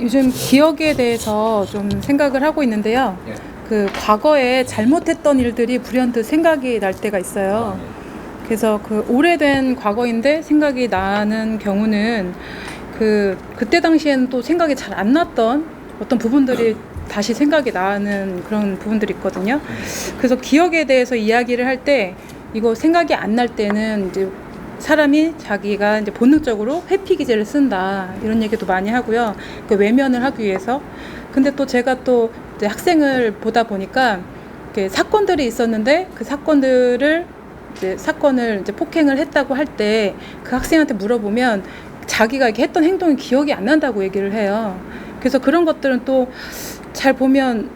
요즘 기억에 대해서 좀 생각을 하고 있는데요. 예. 그 과거에 잘못했던 일들이 불현듯 생각이 날 때가 있어요. 그래서 그 오래된 과거인데 생각이 나는 경우는 그때 당시에는 또 생각이 잘 안 났던 어떤 부분들이 다시 생각이 나는 그런 부분들이 있거든요. 그래서 기억에 대해서 이야기를 할 때 이거 생각이 안 날 때는 이제 사람이 자기가 이제 본능적으로 회피 기제를 쓴다 이런 얘기도 많이 하고요. 그 외면을 하기 위해서. 근데 또 제가 또 이제 학생을 보다 보니까 이렇게 사건들이 있었는데 그 사건을 이제 폭행을 했다고 할 때 그 학생한테 물어보면 자기가 이렇게 했던 행동이 기억이 안 난다고 얘기를 해요. 그래서 그런 것들은 또 잘 보면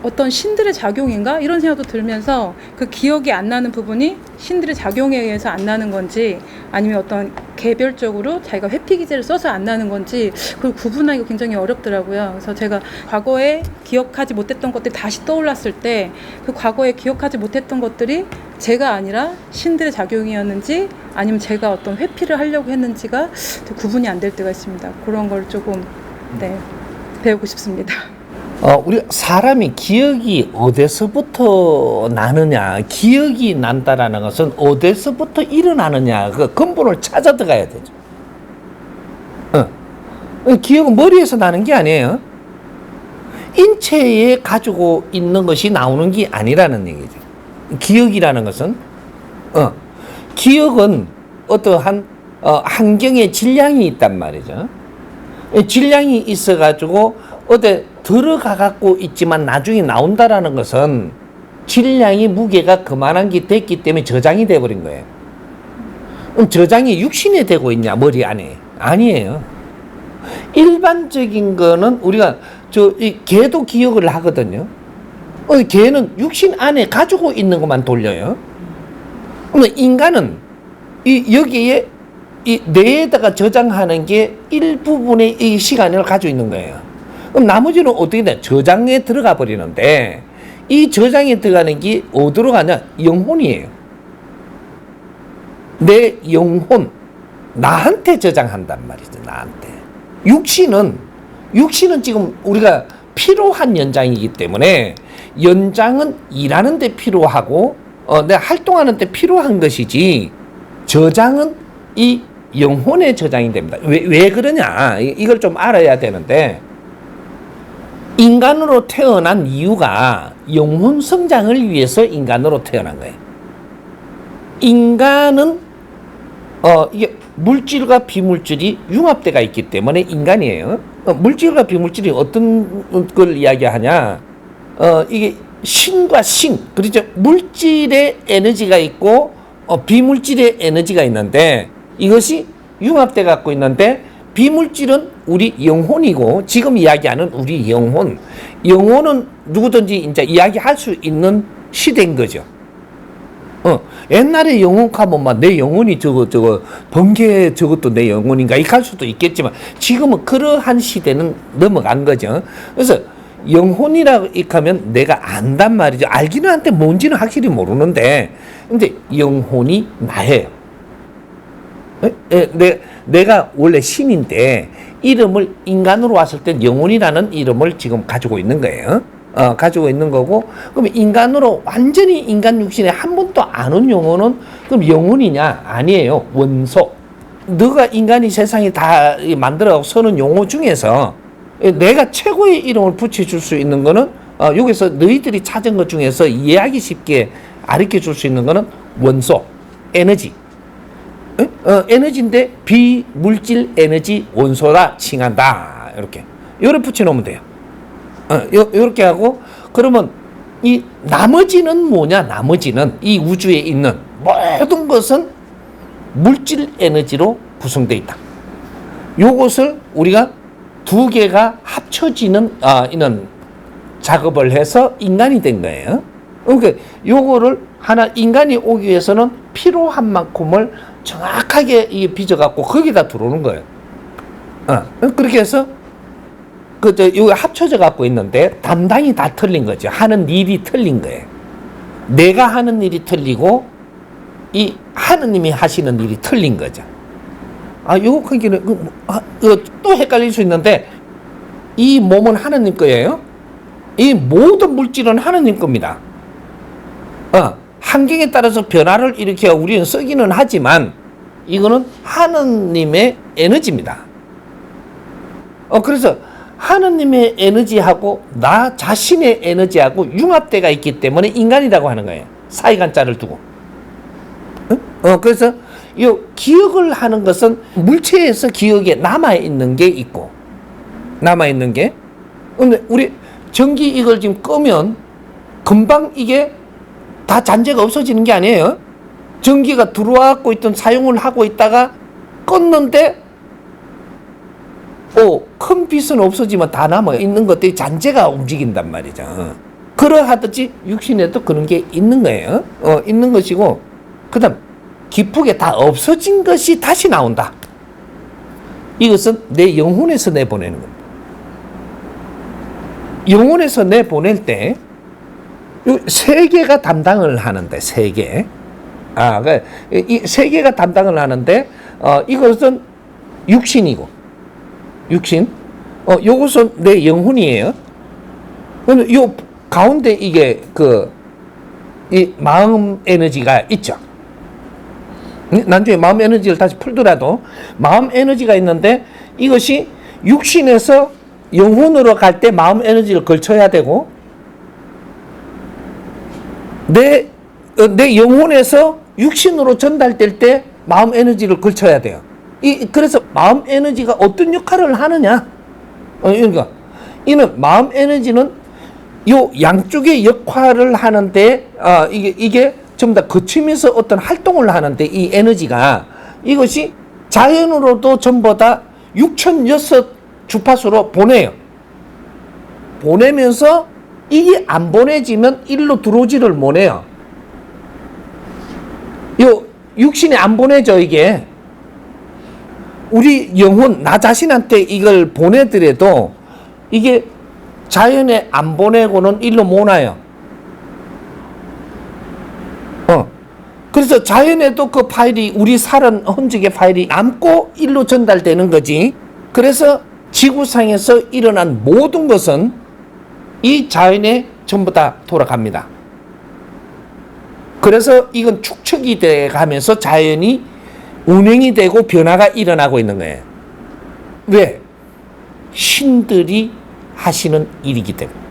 어떤 신들의 작용인가? 이런 생각도 들면서 그 기억이 안 나는 부분이 신들의 작용에 의해서 안 나는 건지 아니면 어떤 개별적으로 자기가 회피 기제를 써서 안 나는 건지 그걸 구분하기가 굉장히 어렵더라고요. 그래서 제가 과거에 기억하지 못했던 것들이 다시 떠올랐을 때 그 과거에 기억하지 못했던 것들이 제가 아니라 신들의 작용이었는지 아니면 제가 어떤 회피를 하려고 했는지가 구분이 안 될 때가 있습니다. 그런 걸 조금 배우고 싶습니다. 우리 사람이 기억이 어디서부터 나느냐, 기억이 난다라는 것은 어디서부터 일어나느냐, 그 근본을 찾아 들어가야 되죠. 기억은 머리에서 나는 게 아니에요. 인체에 가지고 있는 것이 나오는 게 아니라는 얘기죠. 기억이라는 것은, 기억은 어떠한 환경에 질량이 있단 말이죠. 질량이 있어가지고 어디 들어가 갖고 있지만 나중에 나온다라는 것은 질량이 무게가 그만한 게 됐기 때문에 저장이 돼버린 거예요. 그럼 저장이 육신에 되고 있냐 머리 안에? 아니에요. 일반적인 거는 우리가 이 개도 기억을 하거든요. 개는 육신 안에 가지고 있는 것만 돌려요. 그러면 인간은 여기에 이 뇌에다가 저장하는 게 일부분의 이 시간을 가지고 있는 거예요. 그럼 나머지는 어떻게 돼? 저장에 들어가 버리는데 이 저장에 들어가는 게 어디로 가냐? 영혼이에요. 내 영혼, 나한테 저장한단 말이죠. 나한테. 육신은 지금 우리가 필요한 연장이기 때문에 연장은 일하는 데 필요하고 내가 활동하는 데 필요한 것이지 저장은 이 영혼의 저장이 됩니다. 왜 그러냐? 이걸 좀 알아야 되는데 인간으로 태어난 이유가 영혼 성장을 위해서 인간으로 태어난 거예요. 인간은 이게 물질과 비물질이 융합되어 있기 때문에 인간이에요. 물질과 비물질이 어떤 걸 이야기하냐? 이게 신과 신, 그렇죠? 물질의 에너지가 있고 비물질의 에너지가 있는데 이것이 융합되어 갖고 있는데 비물질은 우리 영혼이고 지금 이야기하는 우리 영혼은 누구든지 이제 이야기할 수 있는 시대인 거죠. 옛날에 영혼 하면 막 내 영혼이 저거 번개 저것도 내 영혼인가 이렇게 할 수도 있겠지만 지금은 그러한 시대는 넘어간 거죠. 그래서 영혼이라고 하면 내가 안단 말이죠. 알기는 한데 뭔지는 확실히 모르는데 근데 영혼이 나예요. 내가 원래 신인데 이름을 인간으로 왔을 때 영혼이라는 이름을 지금 가지고 있는 거예요. 가지고 있는 거고 그럼 인간으로 완전히 인간 육신에 한 번도 안 온 영혼은 그럼 영혼이냐? 아니에요. 원소. 너가 인간이 세상에 다 만들어 서는 용어 중에서 내가 최고의 이름을 붙여줄 수 있는 거는 여기서 너희들이 찾은 것 중에서 이해하기 쉽게 가르쳐 줄 수 있는 거는 원소, 에너지. 에너지인데 비물질 에너지 원소라 칭한다. 이렇게 붙여놓으면 돼요. 이렇게 하고 그러면 이 나머지는 뭐냐? 나머지는 이 우주에 있는 모든 것은 물질 에너지로 구성되어 있다. 요것을 우리가 두 개가 합쳐지는 이런 작업을 해서 인간이 된 거예요. 그러니까 요거를 하나 인간이 오기 위해서는 필요한 만큼을 정확하게 빚어갖고 거기다 들어오는 거예요. 그렇게 해서 여기 합쳐져 갖고 있는데 담당이 다 틀린 거죠. 하는 일이 틀린 거예요. 내가 하는 일이 틀리고 이 하느님이 하시는 일이 틀린 거죠. 요거 크기는 또 헷갈릴 수 있는데 이 몸은 하느님 거예요. 이 모든 물질은 하느님 겁니다. 환경에 따라서 변화를 일으켜 우리는 쓰기는 하지만 이거는 하느님의 에너지입니다. 그래서 하느님의 에너지하고 나 자신의 에너지하고 융합대가 있기 때문에 인간이라고 하는 거예요. 사이간자를 두고. 그래서 이 기억을 하는 것은 물체에서 기억에 남아있는 게 있고, 남아있는 게. 근데 우리 전기 이걸 지금 끄면 금방 이게 다 잔재가 없어지는 게 아니에요. 전기가 들어와갖고 있던 사용을 하고 있다가 껐는데 큰 빛은 없어지면 다 남아있는 것들이 잔재가 움직인단 말이죠. 그러하듯이 육신에도 그런 게 있는 거예요. 있는 것이고, 그 다음 기쁘게 다 없어진 것이 다시 나온다. 이것은 내 영혼에서 내보내는 겁니다. 영혼에서 내보낼 때 세 개가 담당을 하는데, 세 개. 이 세 개가 담당을 하는데, 이것은 육신이고, 육신. 요것은 내 영혼이에요. 근데 요 가운데 이게 이 마음 에너지가 있죠. 나중에 마음 에너지를 다시 풀더라도 마음 에너지가 있는데 이것이 육신에서 영혼으로 갈 때 마음 에너지를 걸쳐야 되고, 내 영혼에서 육신으로 전달될 때 마음 에너지를 걸쳐야 돼요. 그래서 마음 에너지가 어떤 역할을 하느냐? 그러니까 이는 마음 에너지는 요 양쪽의 역할을 하는데 이게 전부 다 거치면서 어떤 활동을 하는데, 이 에너지가 이것이 자연으로도 전부 다 6,006 주파수로 보내요. 보내면서 이게 안 보내지면 일로 들어오지를 못해요. 요 육신이 안 보내죠. 이게 우리 영혼, 나 자신한테 이걸 보내더라도 이게 자연에 안 보내고는 일로 못 와요. 그래서 자연에도 그 파일이, 우리 살은 흔적의 파일이 남고 일로 전달되는 거지. 그래서 지구상에서 일어난 모든 것은 이 자연에 전부 다 돌아갑니다. 그래서 이건 축적이 돼 가면서 자연이 운행이 되고 변화가 일어나고 있는 거예요. 왜? 신들이 하시는 일이기 때문에.